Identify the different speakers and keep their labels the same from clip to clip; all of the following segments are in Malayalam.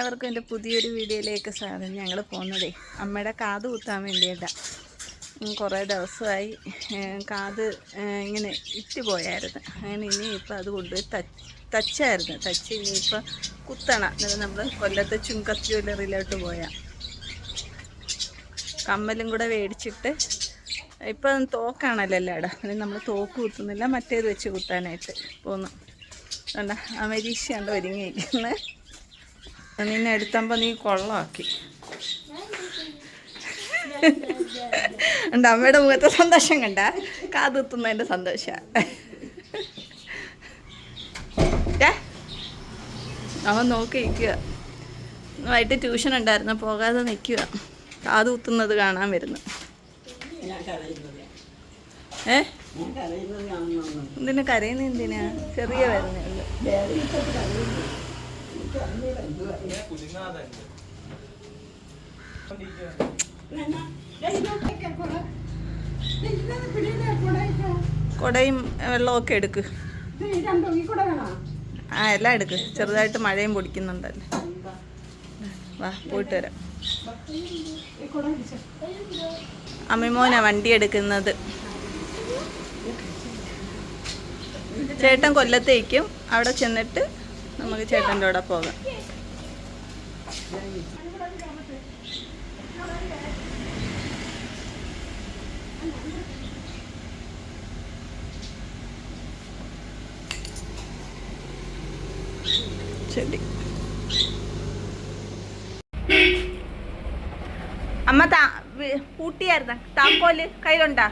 Speaker 1: എല്ലാവർക്കും എൻ്റെ പുതിയൊരു വീഡിയോയിലേക്ക് സ്വാഗതം. ഞങ്ങൾ പോകുന്നതേ അമ്മയുടെ കാത് കുത്താൻ വേണ്ടിയിട്ടാണ്. കുറേ ദിവസമായി കാത് ഇങ്ങനെ ഇറ്റ് പോയായിരുന്നു. അങ്ങനെ ഇനിയിപ്പോൾ അത് കൊണ്ടുപോയി തച്ചായിരുന്നു. തച്ച് ഇനിയിപ്പോൾ കുത്തണം. എന്നിട്ട് നമ്മൾ കൊല്ലത്തെ ചുങ്കത്ത് ജ്വല്ലറിയിലോട്ട് പോയാൽ കമ്മലും കൂടെ മേടിച്ചിട്ട്, ഇപ്പം തോക്കാണല്ലോ എല്ലായിടം. അല്ലെങ്കിൽ നമ്മൾ തോക്ക് കുത്തുന്നില്ല, മറ്റേത് വെച്ച് കുത്താനായിട്ട് പോന്നു. കണ്ട അമരീഷ കണ്ട് ഒരുങ്ങിയിരിക്കുന്നത്. നിന്നെ എടുത്തപ്പോൾ നീ കൊള്ളാക്കി. ഉണ്ട് അമ്മയുടെ മുഖത്തെ സന്തോഷം കണ്ട, കാതുത്തുന്നതിൻ്റെ സന്തോഷം. അവൻ നോക്കി നിൽക്കുക. വൈകിട്ട് ട്യൂഷൻ ഉണ്ടായിരുന്നു, പോകാതെ നിൽക്കുക. കാത് കുത്തുന്നത് കാണാൻ വരുന്നു. എന്തിനാ കരയുന്ന? എന്തിനാ? ചെറിയ വേദനയുള്ളു. കുടയും വെള്ളമൊക്കെ എടുക്ക്. ആ എല്ലാം എടുക്ക്. ചെറുതായിട്ട് മഴയും പൊടിക്കുന്നുണ്ടല്ലോ. വാ പോയിട്ട് വരാം. അമ്മിമോനാ വണ്ടി എടുക്കുന്നത്. ചേട്ടൻ കൊല്ലത്തേക്കും. അവിടെ ചെന്നിട്ട് നമുക്ക് ചേട്ടൻ്റെ കൂടെ പോകാം. ശരി അമ്മ പൂട്ടിയായിരുന്ന താക്കോല് കയ്യിലുണ്ടാ?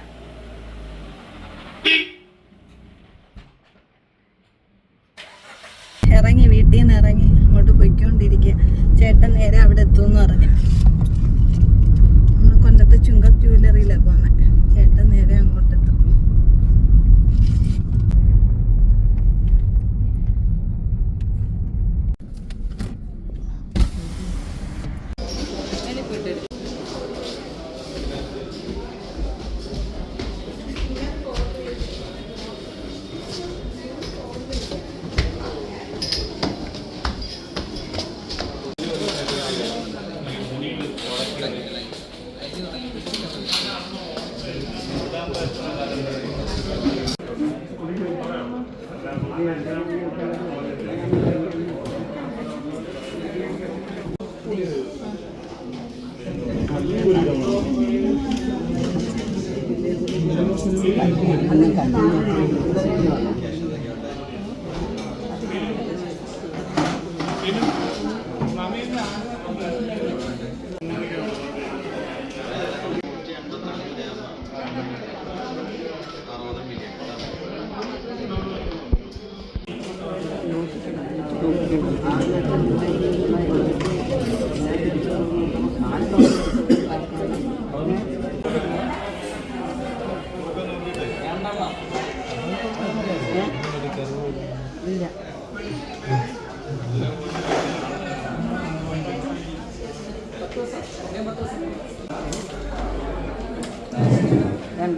Speaker 1: ഇറങ്ങി, വീട്ടിൽ നിന്ന് ഇറങ്ങി അങ്ങോട്ട് പോയിക്കൊണ്ടിരിക്കുക. ചേട്ടൻ നേരെ അവിടെ എത്തുമെന്ന് പറഞ്ഞു. നമ്മൾ കൊല്ലത്തെ ചുങ്കത്ത് ജ്വല്ലറിയിലാണ് പോകുന്നത്. ചേട്ടൻ നേരെ അങ്ങോട്ട് എത്തും.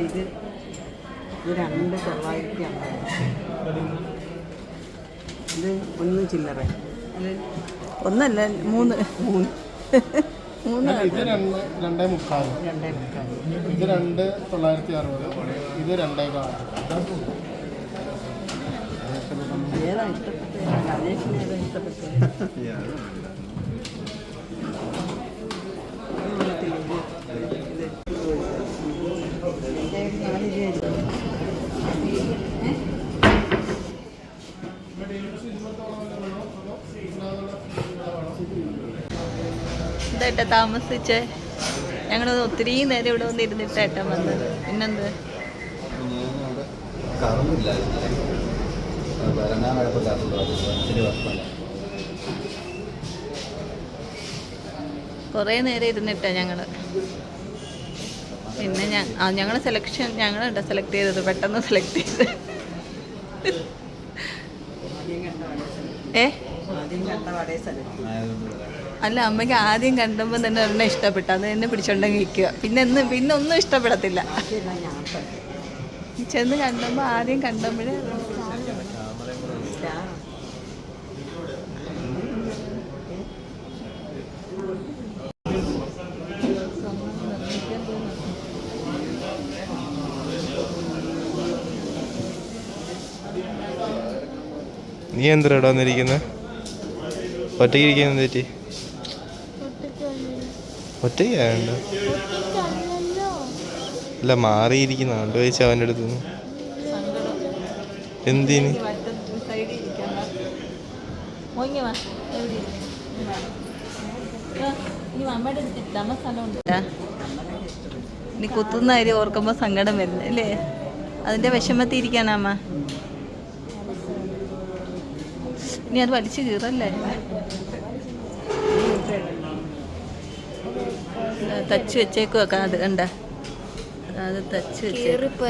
Speaker 1: ഇത് 2,950. ഇത് 1 ചില്ലറ. ഒന്നല്ല 3.
Speaker 2: ഇത് 2,350. ഇത് 2,960. ഇത് 2,400.
Speaker 1: ഏതാ ഇഷ്ടപ്പെട്ടത്? ഗണേശന് ഏതാ ഇഷ്ടപ്പെട്ടത്? ഇതേട്ടാ താമസിച്ചേ. ഞങ്ങൾ ഒത്തിരി നേരം ഇവിടെ വന്നിരുന്നിട്ട് ഏട്ടൻ വന്നത്. പിന്നെന്ത് കുറേ നേരം ഇരുന്നിട്ടാ ഞങ്ങള്. പിന്നെ ഞങ്ങൾ സെലക്ഷൻ ഞങ്ങളുണ്ട് സെലക്ട് ചെയ്തത്. പെട്ടെന്ന് സെലക്ട് ചെയ്ത്. അല്ല, അമ്മയ്ക്ക് ആദ്യം കണ്ടപ്പോൾ തന്നെ ഒരെണ്ണം ഇഷ്ടപ്പെട്ടു. അത് തന്നെ പിടിച്ചോണ്ടെങ്കിൽ നിൽക്കുക. പിന്നെ ഒന്നും ഇഷ്ടപ്പെടത്തില്ല. ചെന്ന് കണ്ടപ്പോൾ ആദ്യം കണ്ടപ്പോഴേ
Speaker 3: നീ എന്തിനാ ഇവിടെ വന്നിരിക്കുന്നത്? ഒറ്റയ്ക്ക് ഇരിക്കുന്ന തെറ്റി ഒറ്റയ്ക്കാണ്ട അല്ല മാറിയിരിക്കുന്ന കൊണ്ട് ചോദിച്ച അവൻ്റെ അടുത്ത് നിന്ന് എന്തിന്
Speaker 1: ഇനി കുത്തുന്ന കാര്യം ഓർക്കുമ്പോ സങ്കടം വരുന്നത് അല്ലേ? അതിന്റെ വിഷമത്തിൽ ഇരിക്കാനമ്മ. ഇനി അത് വലിച്ചു കീറല്ലേ? തച്ച് വെച്ചേക്കുവാ കാത് കണ്ട, അത് തച്ച് വെച്ചേക്കും,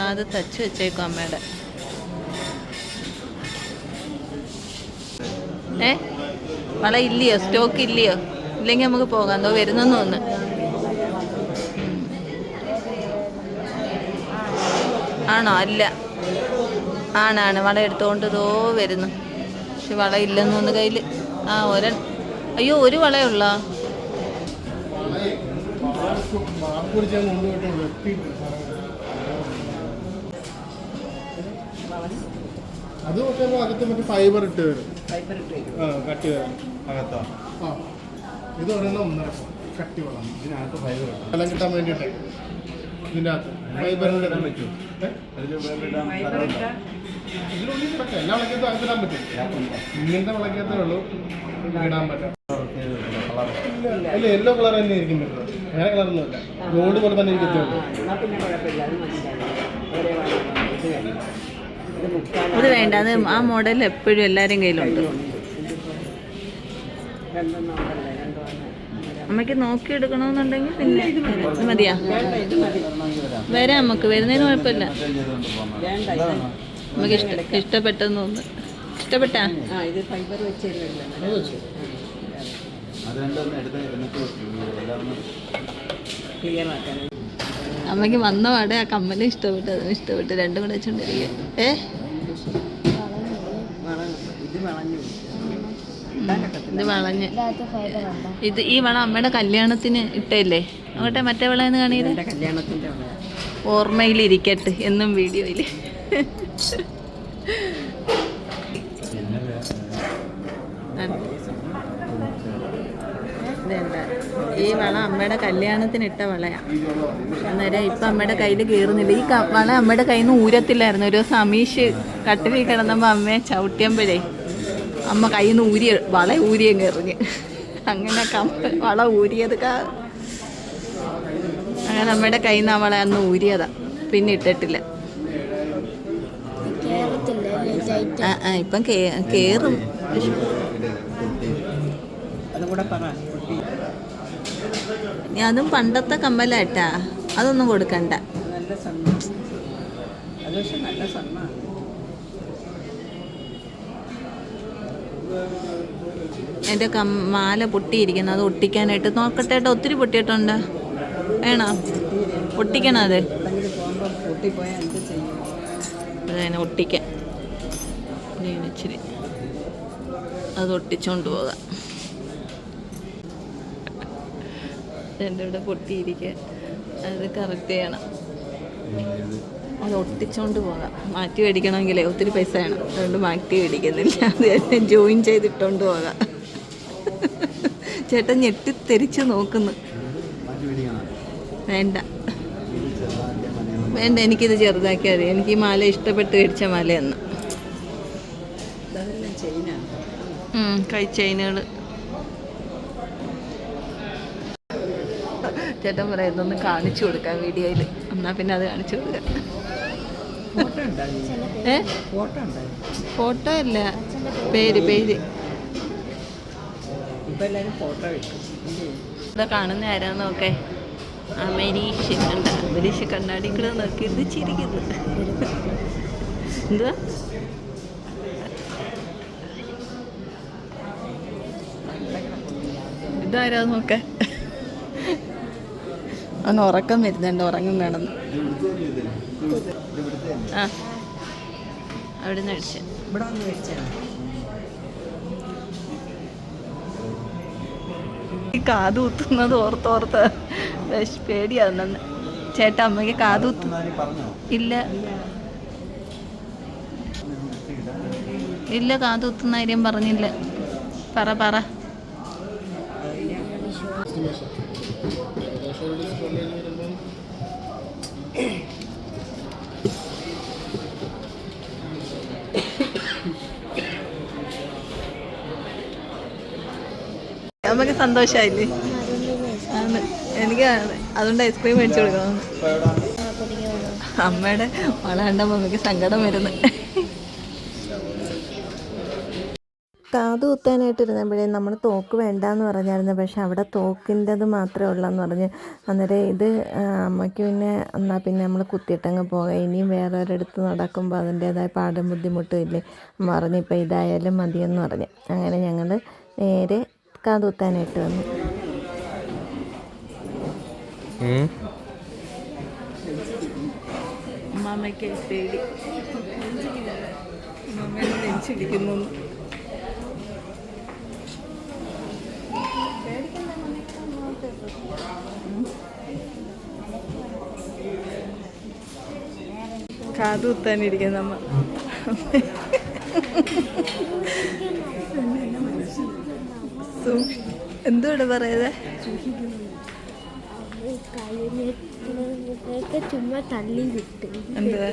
Speaker 1: അത് തച്ച് വെച്ചേക്കും അമ്മയുടെ. വള ഇല്ലയോ? സ്റ്റോക്ക് ഇല്ലയോ? ഇല്ലെങ്കിൽ നമുക്ക് പോകാം. എന്തോ വരുന്നെന്ന് തോന്നുന്നു. ആണോ? അല്ല, ആണാണ്. വള എടുത്തുകൊണ്ട് ഇതോ വരുന്നു. പക്ഷെ വള ഇല്ലെന്ന് തോന്നുന്നു കയ്യിൽ. ആ അയ്യോ ഒരു വളയുള്ള
Speaker 2: അത് അകത്ത് മറ്റേ ഫൈബർ ഇട്ട് വരും. കട്ടി വരും അകത്താ. ഇത് ഒരെണ്ണം 1.5 കട്ടി വേണം. ഇതിനകത്ത് ഫൈബർ വെള്ളം കിട്ടാൻ വേണ്ടിയിട്ട് ഇതിൻ്റെ അകത്ത് ഫൈബറിൻ്റെ ഇടാൻ പറ്റും. ഇതിനുള്ളിൽ കിടക്കാം. എല്ലാ വിളക്കത്തും അകത്തിടാൻ പറ്റും. ഇങ്ങനത്തെ വിളക്കത്തേ ഉള്ളൂ ഇടാൻ പറ്റാം. ഇല്ല, യെല്ലോ കളർ തന്നെ ആയിരിക്കും പറ്റുന്നത്. വേറെ കളറൊന്നുമില്ല. ഗോൾഡ് പോലെ തന്നെ ഇരിക്കത്തുള്ളൂ.
Speaker 1: അത് വേണ്ട. അത് ആ മോഡൽ എപ്പോഴും എല്ലാവരും കയ്യിലുണ്ട്. അമ്മയ്ക്ക് നോക്കിയെടുക്കണമെന്നുണ്ടെങ്കിൽ പിന്നെ ഇത് മതിയാ. വരാം, നമുക്ക് വരുന്നതിന് കുഴപ്പമില്ല. നമുക്ക് ഇഷ്ടപ്പെട്ടെന്ന് തോന്നുന്നു. ഇഷ്ടപ്പെട്ടാ? അമ്മയ്ക്ക് വന്ന പാടെ ആ കമ്മലും ഇഷ്ടപ്പെട്ടു, അതും ഇഷ്ടപ്പെട്ടു. രണ്ടും കൂടെ വെച്ചോണ്ടിരിക്കുക. ഇത് വളഞ്ഞ് ഈ വള അമ്മയുടെ കല്യാണത്തിന് ഇട്ടല്ലേ? അങ്ങോട്ടെ മറ്റേ വള എന്ന് കാണിയത് ഓർമ്മയിലിരിക്കട്ടെ എന്നും വീഡിയോയിൽ. ഈ വള അമ്മയുടെ കല്യാണത്തിന് ഇട്ട വളയാണ്. അന്നേരം ഇപ്പം അമ്മയുടെ കയ്യിൽ കയറുന്നില്ല. ഈ വള അമ്മയുടെ കയ്യിൽ നിന്ന് ഊരത്തില്ലായിരുന്നു. ഒരു ദിവസം അമീഷ് കട്ടിലിൽ കിടന്നപ്പോൾ അമ്മയെ ചവിട്ടിയമ്പോഴേ അമ്മ കയ്യിൽ നിന്ന് വള ഊരിയങ്ങ് എറിഞ്ഞ്. അങ്ങനെ വള ഊരിയത് അങ്ങനെ അമ്മയുടെ കയ്യിൽ നിന്ന് ആ വള അന്ന് ഊരിയതാ. പിന്നെ ഇട്ടിട്ടില്ല. ഇപ്പം കേറും. അതും പണ്ടത്തെ കമ്മലായിട്ടാ. അതൊന്നും കൊടുക്കണ്ട. എൻ്റെ മാല പൊട്ടിയിരിക്കുന്നു. അത് ഒട്ടിക്കാനായിട്ട് നോക്കട്ടെ ഏട്ടാ. ഒത്തിരി പൊട്ടിയിട്ടുണ്ട്. വേണോ? ഒട്ടിക്കണം. അത് അതിനെ ഒട്ടിക്കാൻ ഇച്ചിരി അത് ഒട്ടിച്ചോണ്ട് പോകാം. എൻ്റെ ഇവിടെ പൊട്ടിയിരിക്കുക. അത് കറക്റ്റ് ചെയ്യണം. അത് ഒട്ടിച്ചോണ്ട് പോകാം. മാറ്റി മേടിക്കണമെങ്കിലേ ഒത്തിരി പൈസ വേണം. അതുകൊണ്ട് മാറ്റി മേടിക്കുന്നില്ല. അത് ജോയിൻ ചെയ്തിട്ടോണ്ട് പോകാം. ചേട്ടൻ ഞെട്ടിത്തെരിച്ച് നോക്കുന്നു. വേണ്ട വേണ്ട, എനിക്കിത് ചെറുതാക്കിയാൽ മതി. എനിക്ക് ഈ മാല ഇഷ്ടപ്പെട്ട് മേടിച്ച മാലയെന്ന്. കൈ ചെയിനുകൾ. ചേട്ടൻ പറയുന്നൊന്ന് കാണിച്ചു കൊടുക്കാം വീഡിയോയിൽ. എന്നാൽ പിന്നെ അത് കാണിച്ചു കൊടുക്കാം. ഫോട്ടോ അല്ല, പേര്. ഇവിടെ കാണുന്ന ആരാന്ന് നോക്കേ. അമരീഷ് കണ്ണാടിക്കൂടെ നോക്കി ഇത് ചിരിക്കുന്നു. എന്തുവാ? ഇതാരാ നോക്കേ. അവന് ഉറക്കം വരുന്നുണ്ട്. ഉറങ്ങും വേണമെന്ന്. ആ, അവിടെ നിന്ന് മേടിച്ച. ഈ കാത് കുത്തുന്നത് ഓർത്തോർത്ത് പേടിയാവുന്നെന്ന്. ചേട്ടാ അമ്മയ്ക്ക് കാത് കുത്തു ഇല്ല. ഇല്ല, കാത് കുത്തുന്ന കാര്യം പറഞ്ഞില്ല. പറ. നമുക്ക് സന്തോഷമായില്ലേ? ആണ്. എനിക്ക് അതുകൊണ്ട് ഐസ്ക്രീം മേടിച്ചു കൊടുക്കണം. അമ്മയുടെ വള കണ്ടപ്പോൾ അമ്മയ്ക്ക് സങ്കടം വരുന്നു.
Speaker 4: കാത് കുത്താനായിട്ടിരുന്നപ്പോഴേ നമ്മൾ തോക്ക് വേണ്ടാന്ന് പറഞ്ഞായിരുന്നു. പക്ഷെ അവിടെ തോക്കിൻ്റെത് മാത്രമേ ഉള്ളെന്ന് പറഞ്ഞ് അന്നേരം ഇത് അമ്മയ്ക്ക് എന്നാൽ പിന്നെ നമ്മൾ കുത്തിയിട്ടങ്ങ് പോകാം, ഇനിയും വേറെ ഒരിടത്ത് നടക്കുമ്പോൾ അതിൻ്റേതായ പാടും ബുദ്ധിമുട്ടും ഇല്ലേ. അമ്മ പറഞ്ഞു ഇപ്പം ഇതായാലും മതിയെന്ന് പറഞ്ഞു. അങ്ങനെ ഞങ്ങൾ നേരെ കാത് കുത്താനായിട്ട് വന്നു.
Speaker 1: അമ്മയ്ക്ക് പേടി, അമ്മേനെ നെഞ്ചിടിക്കുന്നു. കാത് കുത്താനിരിക്കുന്ന അമ്മ. എന്തോടെ പറയുന്നത്?
Speaker 5: ചുമ്മാ തള്ളി വിട്ട്
Speaker 1: എന്തുവാ?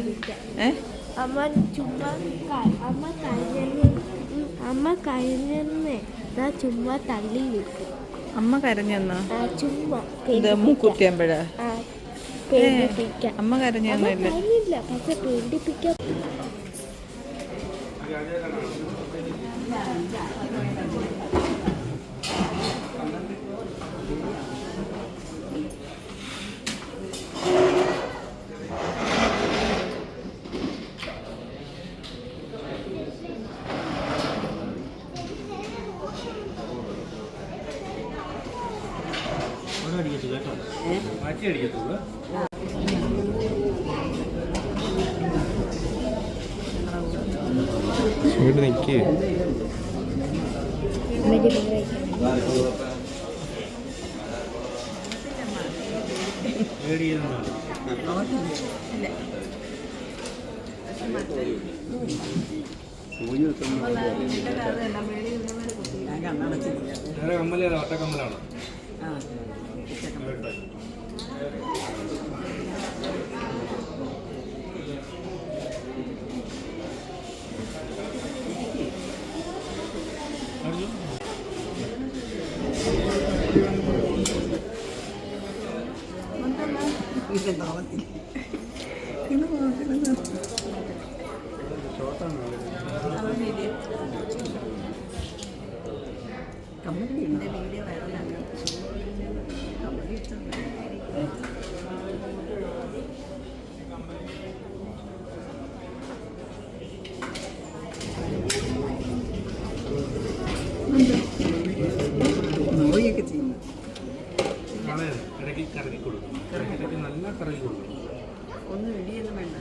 Speaker 5: അമ്മ കരഞ്ഞെന്നേ ചുമ്മാ തള്ളി വിട്ടു.
Speaker 1: അമ്മ കരഞ്ഞെന്നോ?
Speaker 5: ചുമ്മാ
Speaker 1: മൂക്കുത്തിയാകുമ്പോഴാ? അമ്മ കരഞ്ഞൊന്നുമില്ല.
Speaker 5: പക്ഷെ പേടിപ്പിക്കാൻ.
Speaker 3: ഇങ്ങോട്ട് നിൽക്കേ.
Speaker 2: ഒറ്റക്കമ്മലാണ്.
Speaker 1: നോയൊക്കെ ചെയ്യുന്നു.
Speaker 2: ഇടയ്ക്ക് കറക്കി കൊടുക്കും, ഇടയ്ക്ക് നല്ല കറക്കി കൊടുക്കും.
Speaker 1: ഒന്നും ഇടിയൊന്നും വേണ്ട,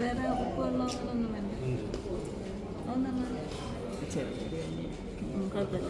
Speaker 1: വേറെ ഉപ്പുവെള്ളമൊന്നും വേണ്ട.
Speaker 5: കുഴപ്പമില്ല.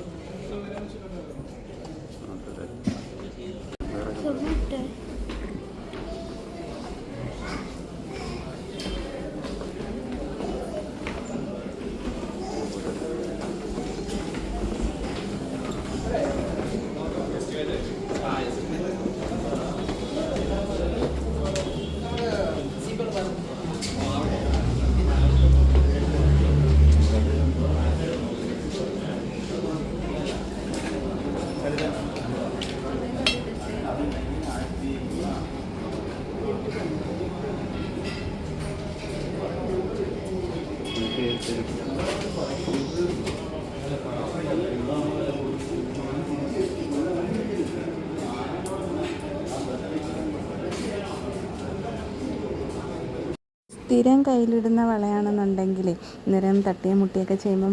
Speaker 4: സ്ഥിരം കയ്യിലിടുന്ന വളയാണെന്നുണ്ടെങ്കിൽ നിരം തട്ടിയ മുട്ടിയൊക്കെ ചെയ്യുമ്പോൾ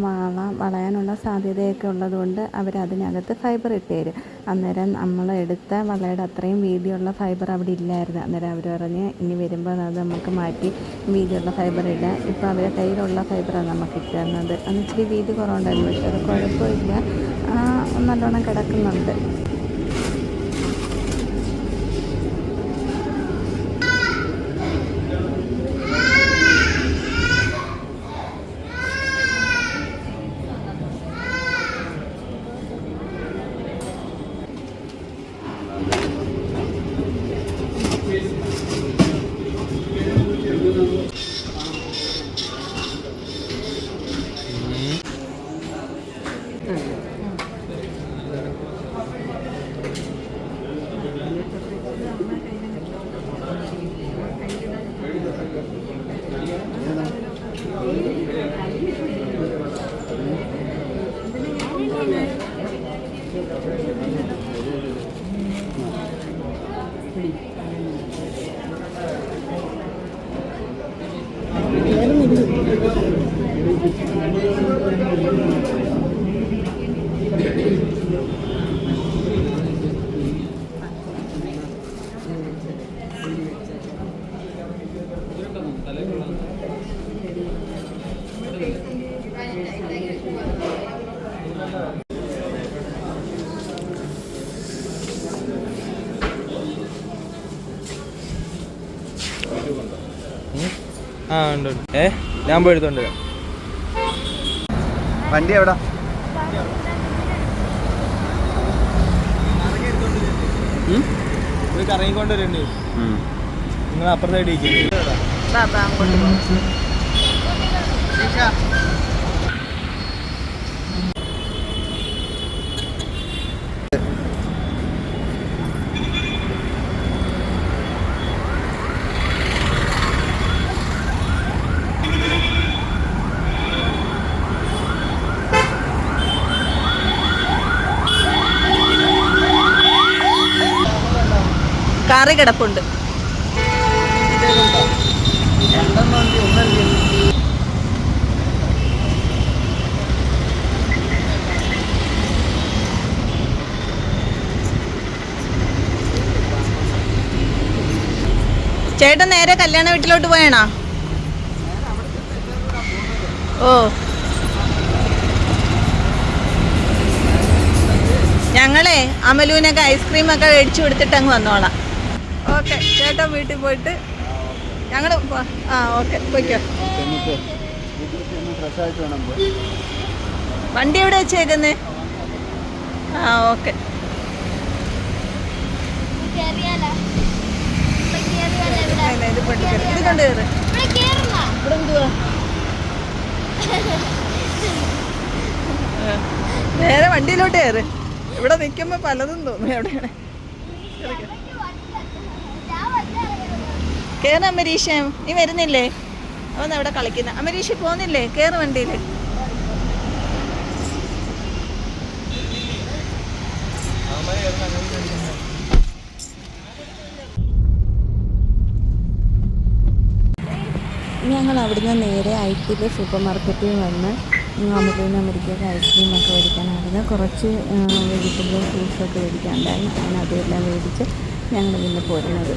Speaker 4: വളയാനുള്ള സാധ്യതയൊക്കെ ഉള്ളതുകൊണ്ട് അവരതിനകത്ത് ഫൈബർ ഇട്ട് തരും. അന്നേരം നമ്മൾ എടുത്ത വളയുടെ അത്രയും വീതിയുള്ള ഫൈബർ അവിടെ ഇല്ലായിരുന്നു. അന്നേരം അവർ പറഞ്ഞ് ഇനി വരുമ്പോൾ അത് നമുക്ക് മാറ്റി വീതിയുള്ള ഫൈബർ ഇടാം. ഇപ്പോൾ അവരുടെ കയ്യിലുള്ള ഫൈബറാണ് നമുക്ക് ഇട്ട് തന്നത്. അന്ന് ഇച്ചിരി വീതി കുറവുണ്ടായിരുന്നു, പക്ഷെ അത് കുഴപ്പമില്ല, നല്ലോണം കിടക്കുന്നുണ്ട്.
Speaker 3: ആ ഉണ്ട് ഞാൻ പോയി എടുത്തോണ്ട് വരാം. വണ്ടി എവിടാ? കറങ്ങിക്കൊണ്ട് വരേണ്ടി നിങ്ങൾ അപ്പുറത്തെ സൈഡ് ഇരിക്കുന്നത്.
Speaker 1: ബാബാ അങ്ങോട്ട് പോകും. കാറി കിടപ്പുണ്ട്. ചേട്ടൻ നേരെ കല്യാണ വീട്ടിലോട്ട് പോയണോ? ഓ, ഞങ്ങളെ അമലൂനൊക്കെ ഐസ്ക്രീമൊക്കെ മേടിച്ചു കൊടുത്തിട്ട് അങ്ങ് വന്നോളാം. ഓക്കെ, ചേട്ടൻ വീട്ടിൽ പോയിട്ട് ഞങ്ങൾ ആ ഓക്കെ പോയിക്കോ. വണ്ടി എവിടെ വെച്ചേക്കുന്നേ? ആ ഓക്കെ. ഇത് കൊണ്ട് കയറ്. ഇവിടെ എന്തുവാ? നേരെ വണ്ടിയിലോട്ട് കയറ്. ഇവിടെ നിൽക്കുമ്പോൾ പലതും തോന്നും. എവിടെയാണ് കയറ് അമരീഷ? നീ വരുന്നില്ലേ? അവൻ അവിടെ കളിക്കുന്ന. അമരീഷ പോകുന്നില്ലേ? കയറ് വണ്ടിയിൽ.
Speaker 4: ഞങ്ങൾ അവിടുന്ന് നേരെ ഐറ്റിയിലെ സൂപ്പർ മാർക്കറ്റിൽ വന്ന് അമലൂന് അമരിക്കൊക്കെ ഐസ്ക്രീമൊക്കെ മേടിക്കാനായിരുന്നു. കുറച്ച് വെജിറ്റബിൾ ഫ്രൂട്ട്സൊക്കെ മേടിക്കാനുണ്ടായിരുന്നു. അങ്ങനെ അതെല്ലാം മേടിച്ച് ഞങ്ങൾ പിന്നെ പോരുന്നത്.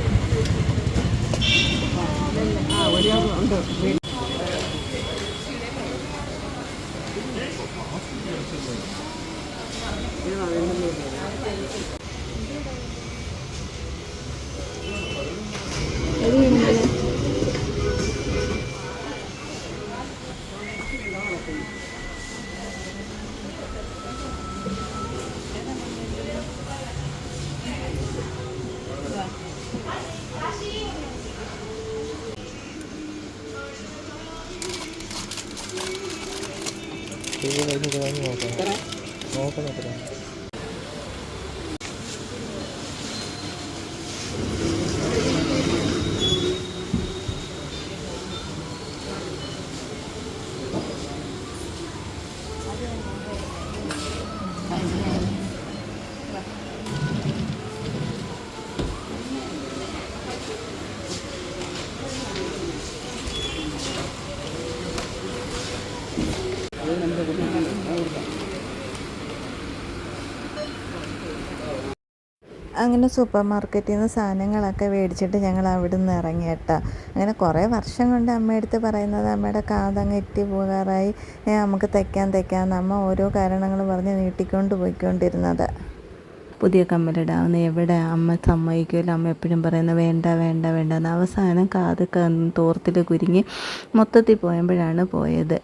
Speaker 3: നോക്കണം.
Speaker 4: അങ്ങനെ സൂപ്പർ മാർക്കറ്റിൽ നിന്ന് സാധനങ്ങളൊക്കെ മേടിച്ചിട്ട് ഞങ്ങൾ അവിടെ നിന്ന് ഇറങ്ങി കേട്ടോ. അങ്ങനെ കുറേ വർഷം കൊണ്ട് അമ്മയടുത്ത് പറയുന്നത് അമ്മയുടെ കാതങ്ങ് എറ്റി പോകാറായി, നമുക്ക് തയ്ക്കാൻ അമ്മ ഓരോ കാരണങ്ങൾ പറഞ്ഞ് നീട്ടിക്കൊണ്ട് പോയിക്കൊണ്ടിരുന്നത്. പുതിയ കമ്മലിടാവുന്ന എവിടെ അമ്മ സമ്മതിക്കുമല്ലോ. അമ്മ എപ്പോഴും പറയുന്നത് വേണ്ട എന്ന്. അവസാനം കാത് തോർത്തിൽ കുരുങ്ങി മൊത്തത്തിൽ പോയപ്പോഴാണ് പോയത്.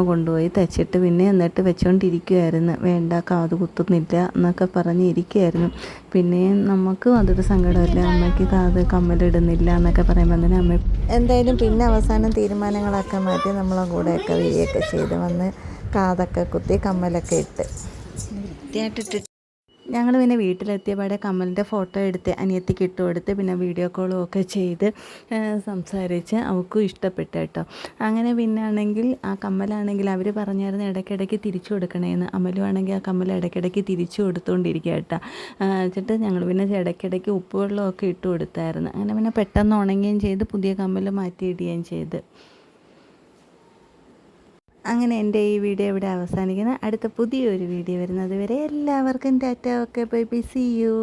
Speaker 4: കൊണ്ടുപോയി തയ്ച്ചിട്ട് പിന്നെ എന്നിട്ട് വെച്ചുകൊണ്ടിരിക്കുമായിരുന്നു. വേണ്ട, കാത് കുത്തുന്നില്ല എന്നൊക്കെ പറഞ്ഞിരിക്കുമായിരുന്നു. പിന്നെ നമുക്കും അതൊരു സങ്കടമല്ല, അമ്മയ്ക്ക് കാത് കമ്മലിടുന്നില്ല എന്നൊക്കെ പറയുമ്പോൾ തന്നെ അമ്മ എന്തായാലും പിന്നെ അവസാനം തീരുമാനങ്ങളൊക്കെ മാറ്റി നമ്മളെ കൂടെയൊക്കെ വരികയൊക്കെ ചെയ്ത് വന്ന് കാതൊക്കെ കുത്തി കമ്മലൊക്കെ ഇട്ട് ഞങ്ങൾ പിന്നെ വീട്ടിലെത്തിയപാടെ കമ്മലിൻ്റെ ഫോട്ടോ എടുത്ത് അനിയത്തിക്ക് ഇട്ട് കൊടുത്ത് പിന്നെ വീഡിയോ കോളും ഒക്കെ ചെയ്ത് സംസാരിച്ച് അവൾക്കും ഇഷ്ടപ്പെട്ടു കേട്ടോ. അങ്ങനെ പിന്നെ ആണെങ്കിൽ ആ കമ്മലാണെങ്കിൽ അവർ പറഞ്ഞായിരുന്നു ഇടയ്ക്കിടയ്ക്ക് തിരിച്ചു കൊടുക്കണേന്ന്. അമലുവാണെങ്കിൽ ആ കമ്മൽ ഇടയ്ക്കിടയ്ക്ക് തിരിച്ചു കൊടുത്തുകൊണ്ടിരിക്കുക കേട്ടോ. എന്നിട്ട് ഞങ്ങൾ പിന്നെ ഇടയ്ക്കിടയ്ക്ക് ഉപ്പുവെള്ളമൊക്കെ ഇട്ട് കൊടുത്തായിരുന്നു. അങ്ങനെ പിന്നെ പെട്ടെന്ന് ഉണങ്ങുകയും ചെയ്ത് പുതിയ കമ്മൽ മാറ്റിയിടുകയും ചെയ്ത്. അങ്ങനെ എൻ്റെ ഈ വീഡിയോ ഇവിടെ അവസാനിക്കുന്നു. അടുത്ത പുതിയൊരു വീഡിയോ വരുന്നത് വരെ എല്ലാവർക്കും ടാറ്റ. Okay bye bye, see U.